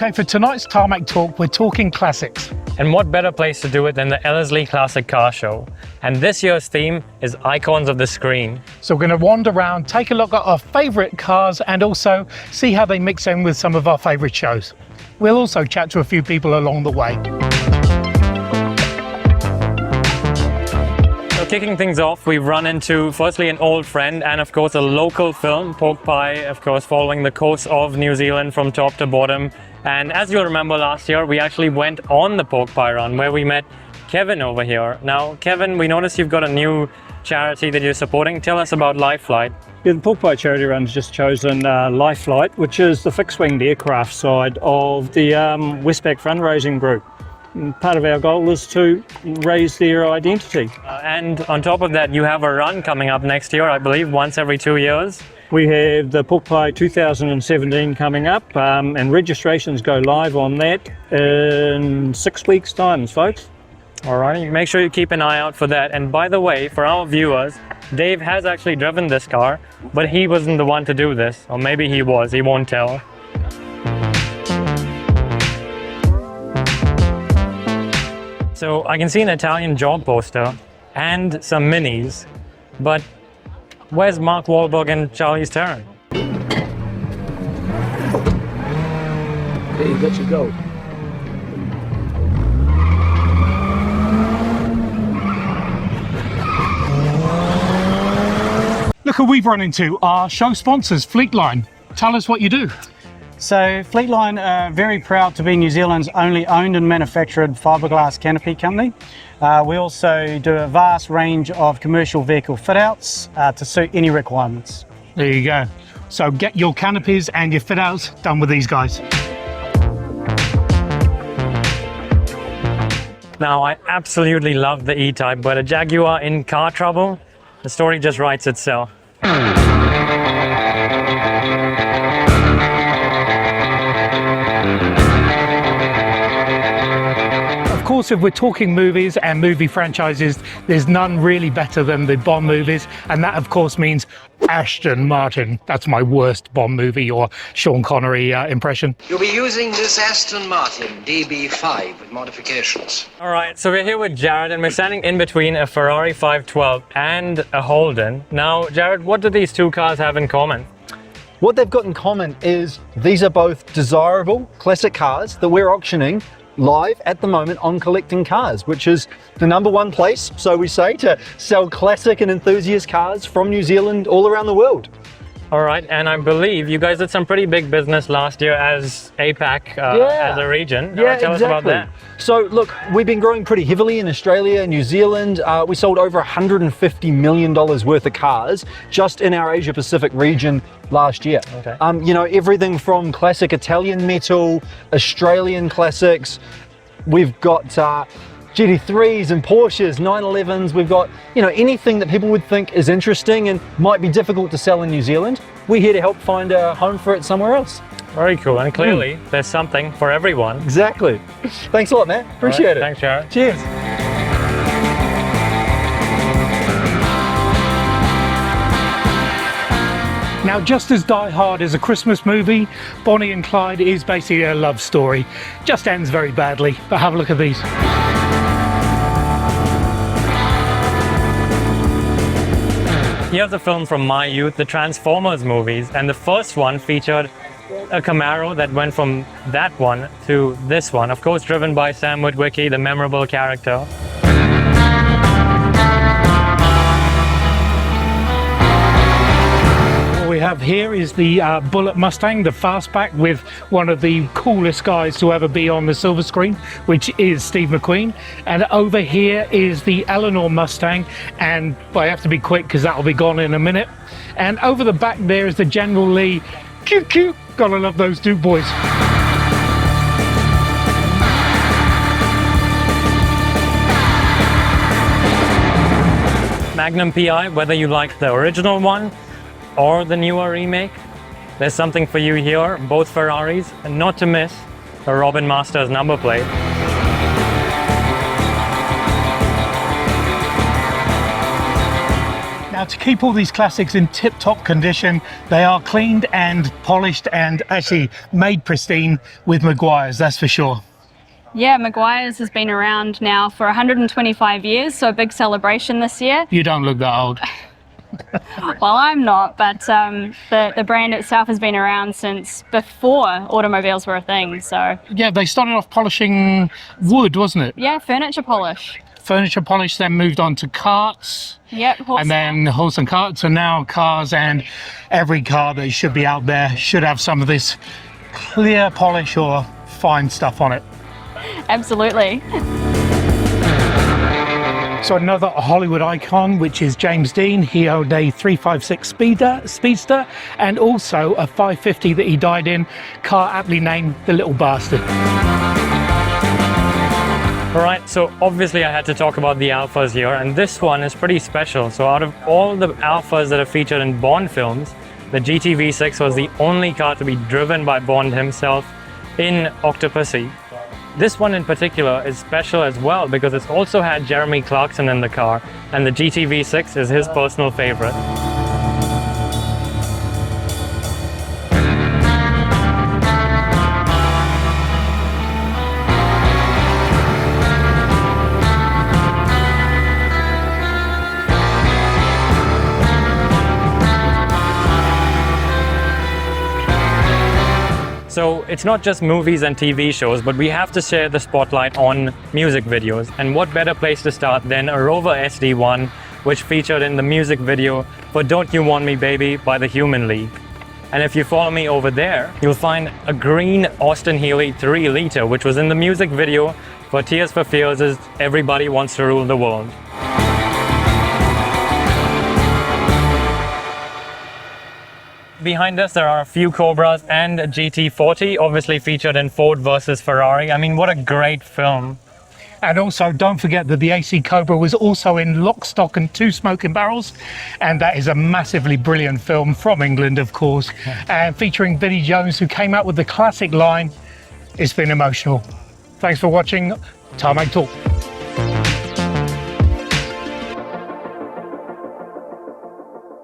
Okay, for tonight's Tarmac Talk, we're talking classics. And what better place to do it than the Ellerslie Classic Car Show? And this year's theme is Icons of the Screen. So we're going to wander around, take a look at our favourite cars and also see how they mix in with some of our favourite shows. We'll also chat to a few people along the way. So kicking things off, we've run into firstly an old friend and of course a local film, Pork Pie, of course following the coast of New Zealand from top to bottom. And as you'll remember last year, we actually went on the Pork Pie run where we met Kevin over here. Now, Kevin, we noticed you've got a new charity that you're supporting. Tell us about Life Flight. Yeah, the Pork Pie charity run's just chosen Life Flight, which is the fixed-winged aircraft side of the Westpac fundraising group. And part of our goal is to raise their identity. And on top of that, you have a run coming up next year, I believe, once every 2 years. We have the Pork Pie 2017 coming up, and registrations go live on that in 6 weeks' time, folks. Alrighty, make sure you keep an eye out for that. And by the way, for our viewers, Dave has actually driven this car, but he wasn't the one to do this. Or maybe he was, he won't tell. So I can see an Italian job poster and some minis, but where's Mark Wahlberg and Charlize Theron? There you got your go. Look who we've run into, our show sponsors, Fleetline. Tell us what you do. So Fleetline are very proud to be New Zealand's only owned and manufactured fiberglass canopy company. We also do a vast range of commercial vehicle fit-outs to suit any requirements. There you go. So get your canopies and your fit-outs done with these guys. Now, I absolutely love the E-Type, but a Jaguar in car trouble? The story just writes itself. Of course, if we're talking movies and movie franchises, there's none really better than the Bond movies, and that of course means Aston Martin. That's my worst Bond movie or Sean Connery impression. You'll be using this Aston Martin DB5 with modifications. All right, so we're here with Jared and we're standing in between a Ferrari 512 and a Holden. Now, Jared, what do these two cars have in common? What they've got in common is these are both desirable classic cars that we're auctioning live at the moment on Collecting Cars, which is the #1 place, so we say, to sell classic and enthusiast cars from New Zealand all around the world. All right, and I believe you guys did some pretty big business last year as APAC, as a region. Yeah, tell us about that. So look, we've been growing pretty heavily in Australia, New Zealand. We sold over $150 million worth of cars just in our Asia Pacific region last year. Okay. You know, everything from classic Italian metal, Australian classics. We've got GT3s and Porsches, 911s. We've got, you know, anything that people would think is interesting and might be difficult to sell in New Zealand. We're here to help find a home for it somewhere else. Very cool, and clearly there's something for everyone. Exactly. Thanks a lot, man. Appreciate it. Thanks, Jared. Cheers. Now, just as Die Hard is a Christmas movie, Bonnie and Clyde is basically a love story. Just ends very badly, but have a look at these. Here's a film from my youth, the Transformers movies, and the first one featured a Camaro that went from that one to this one, of course driven by Sam Witwicky, the memorable character. What we have here is the Bullet Mustang, the fastback, with one of the coolest guys to ever be on the silver screen, which is Steve McQueen. And over here is the Eleanor Mustang, and I have to be quick because that'll be gone in a minute. And over the back there is the General Lee. Cute, cute. Gotta love those two boys. Magnum PI, whether you like the original one or the newer remake, there's something for you here. Both Ferraris, and not to miss the Robin Masters number plate. Now, Now, to keep all these classics in tip-top condition, they are cleaned and polished and actually made pristine with Maguire's, that's for sure. Yeah, Maguire's has been around now for 125 years, so a big celebration this year. You don't look that old. Well, I'm not, but the brand itself has been around since before automobiles were a thing, so... Yeah, they started off polishing wood, wasn't it? Yeah, furniture polish. Furniture polish, then moved on to carts. Yep, And then horse and carts, and now cars, and every car that should be out there should have some of this clear polish or fine stuff on it. Absolutely. So another Hollywood icon, which is James Dean. He owned a 356 Speedster and also a 550 that he died in, car aptly named The Little Bastard. Alright, so obviously I had to talk about the Alphas here, and this one is pretty special. So out of all the Alphas that are featured in Bond films, the GT-V6 was the only car to be driven by Bond himself in Octopussy. This one in particular is special as well because it's also had Jeremy Clarkson in the car, and the GT-V6 is his personal favorite. So it's not just movies and TV shows, but we have to share the spotlight on music videos. And what better place to start than a Rover SD1, which featured in the music video for Don't You Want Me Baby by the Human League. And if you follow me over there, you'll find a green Austin Healey 3 liter, which was in the music video for Tears for Fears' Everybody Wants to Rule the World. Behind us there are a few Cobras and a GT40, obviously featured in Ford versus Ferrari. I mean, what a great film. And also, don't forget that the AC Cobra was also in Lock, Stock and Two Smoking Barrels, and that is a massively brilliant film from England, of course, and featuring Vinnie Jones, who came out with the classic line, "It's been emotional." Thanks for watching Tarmac Torque.